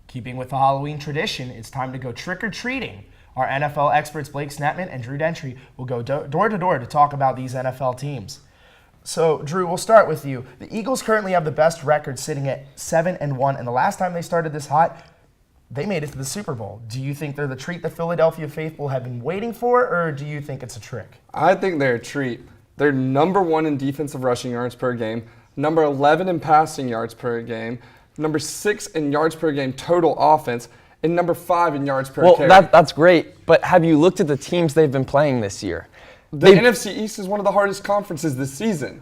Keeping with the Halloween tradition, it's time to go trick-or-treating. Our NFL experts Blake Snetman and Drew Gentry will go door to door to talk about these NFL teams. So, Drew, we'll start with you. The Eagles currently have the best record, sitting at 7-1, and the last time they started this hot, they made it to the Super Bowl. Do you think they're the treat the Philadelphia faithful have been waiting for, or do you think it's a trick? I think they're a treat. They're number 1 in defensive rushing yards per game, number 11 in passing yards per game, number 6 in yards per game total offense, and number 5 in yards per carry. Well, that's great, but have you looked at the teams they've been playing this year? The NFC East is one of the hardest conferences this season.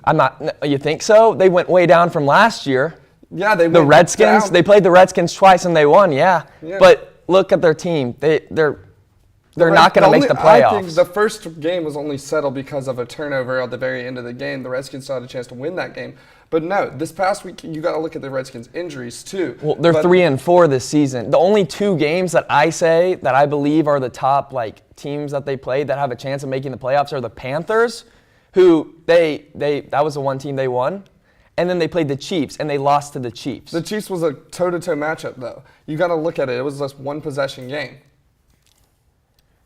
You think so? They went way down from last year. Yeah, they went the Redskins. down. They played the Redskins twice and they won. Yeah. But look at their team. They're not going to make the playoffs. I think the first game was only settled because of a turnover at the very end of the game. The Redskins still had a chance to win that game. But no, this past week, you got to look at the Redskins' injuries too. Well, they're 3-4 this season. The only 2 games that I believe are the top teams that they played that have a chance of making the playoffs are the Panthers, who that was the one team they won. And then they played the Chiefs, and they lost to the Chiefs. The Chiefs was a toe-to-toe matchup, though. You got to look at it. It was just one possession game.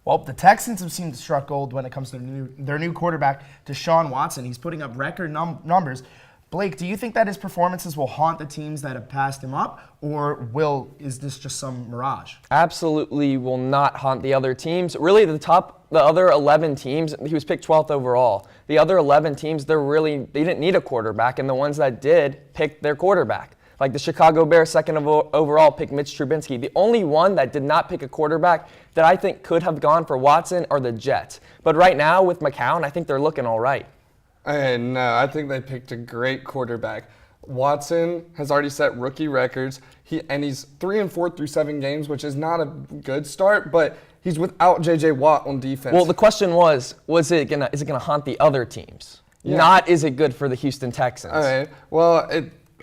Well, the Texans have seemed to struck gold when it comes to their new quarterback, Deshaun Watson. He's putting up record numbers. Blake, do you think that his performances will haunt the teams that have passed him up, or is this just some mirage? Absolutely will not haunt the other teams. Really, the other 11 teams, he was picked 12th overall. The other 11 teams, they didn't need a quarterback, and the ones that did picked their quarterback. Like the Chicago Bears, second overall, picked Mitch Trubisky. The only one that did not pick a quarterback that I think could have gone for Watson are the Jets. But right now, with McCown, I think they're looking all right. No, I think they picked a great quarterback. Watson has already set rookie records. He's 3-4 through 7 games, which is not a good start, but he's without J.J. Watt on defense. Well, the question was it gonna haunt the other teams? Yeah. Not is it good for the Houston Texans? Okay. Well,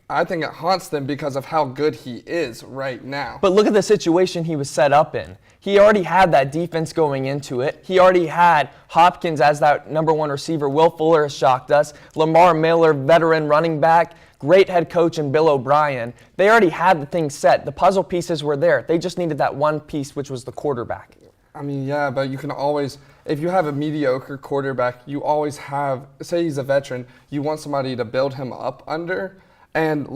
I think it haunts them because of how good he is right now. But look at the situation he was set up in. He already had that defense going into it. He already had Hopkins as that number 1 receiver. Will Fuller has shocked us. Lamar Miller, veteran running back. Great head coach in Bill O'Brien. They already had the thing set. The puzzle pieces were there. They just needed that one piece, which was the quarterback. I mean, yeah, but you can always, if you have a mediocre quarterback, you always have, say he's a veteran, you want somebody to build him up under. And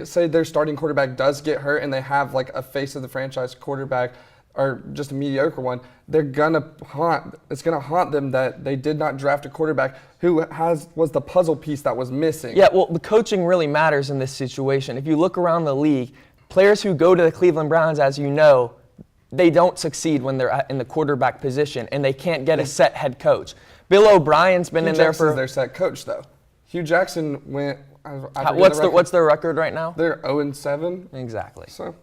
say their starting quarterback does get hurt and they have a face of the franchise quarterback or just a mediocre one, it's gonna haunt them that they did not draft a quarterback who was the puzzle piece that was missing. Yeah, well, the coaching really matters in this situation. If you look around the league, players who go to the Cleveland Browns, as you know, they don't succeed when they're in the quarterback position, and they can't get a set head coach. Bill O'Brien's been in there for. Hugh Jackson's their set coach, though. Hugh Jackson went. What's their record right now? They're 0-7. Exactly. So.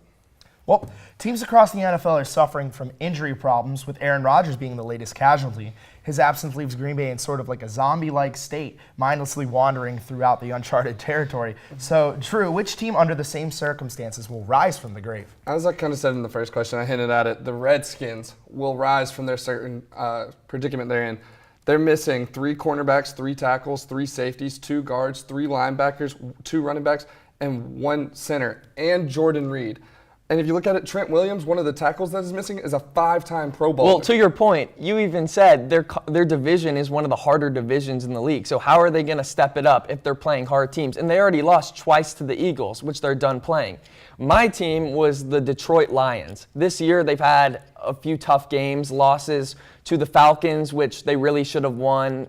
Well, teams across the NFL are suffering from injury problems, with Aaron Rodgers being the latest casualty. His absence leaves Green Bay in sort of like a zombie-like state, mindlessly wandering throughout the uncharted territory. So, Drew, which team under the same circumstances will rise from the grave? As I kind of said in the first question, I hinted at it, the Redskins will rise from their certain predicament they're in. They're missing 3 cornerbacks, 3 tackles, 3 safeties, 2 guards, 3 linebackers, 2 running backs, and 1 center, and Jordan Reed. And if you look at it, Trent Williams, one of the tackles that is missing, is a 5-time Pro Bowler. Well, to your point, you even said their division is one of the harder divisions in the league. So how are they going to step it up if they're playing hard teams? And they already lost twice to the Eagles, which they're done playing. My team was the Detroit Lions. This year they've had a few tough games, losses to the Falcons, which they really should have won.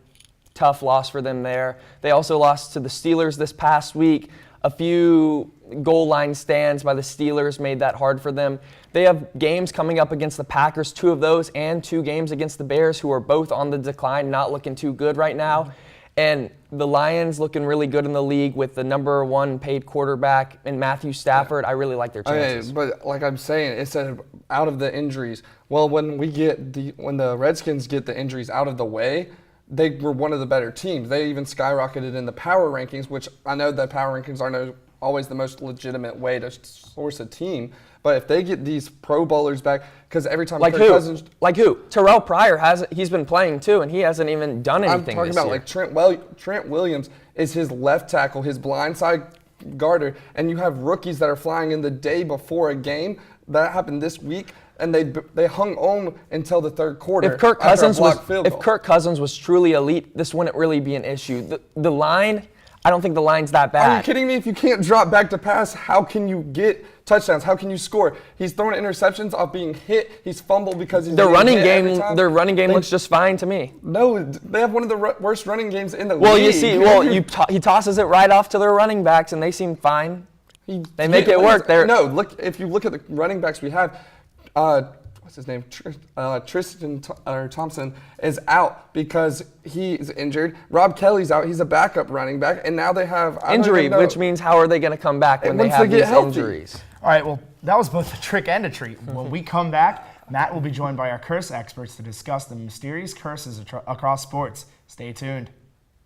Tough loss for them there. They also lost to the Steelers this past week. A few goal line stands by the Steelers made that hard for them. They have games coming up against the Packers, 2 of those, and 2 games against the Bears, who are both on the decline, not looking too good right now. And the Lions looking really good in the league with the number 1 paid quarterback in Matthew Stafford. I really like their chances. Okay, but like I'm saying, it said out of the injuries. Well, when the Redskins get the injuries out of the way, they were one of the better teams. They even skyrocketed in the power rankings, which I know that power rankings aren't always the most legitimate way to source a team. But if they get these Pro Bowlers back, because every time Kirk Cousins, like who? Terrell Pryor he's been playing too, and he hasn't even done anything. I'm talking about year. Trent Williams is his left tackle, his blind side Garter, and you have rookies that are flying in the day before a game. That happened this week, and they hung on until the third quarter. If Kirk after a Cousins blocked field goal. if Kirk Cousins was truly elite, this wouldn't really be an issue. The line, I don't think the line's that bad. Are you kidding me? If you can't drop back to pass, how can you get touchdowns? How can you score? He's throwing interceptions off being hit. He's fumbled because he's Their getting hit every time. running game looks just fine to me. No, they have one of the worst running games in the Well, league. you see, he tosses it right off to their running backs, and they seem fine. They make it work. No, look. If you look at the running backs we have, what's his name? Tristan Thompson is out because he's injured. Rob Kelly's out. He's a backup running back, and now they have Injury, which means how are they going to come back when they once have they get these healthy. injuries? All right, well, that was both a trick and a treat. When we come back, Matt will be joined by our curse experts to discuss the mysterious curses across sports. Stay tuned.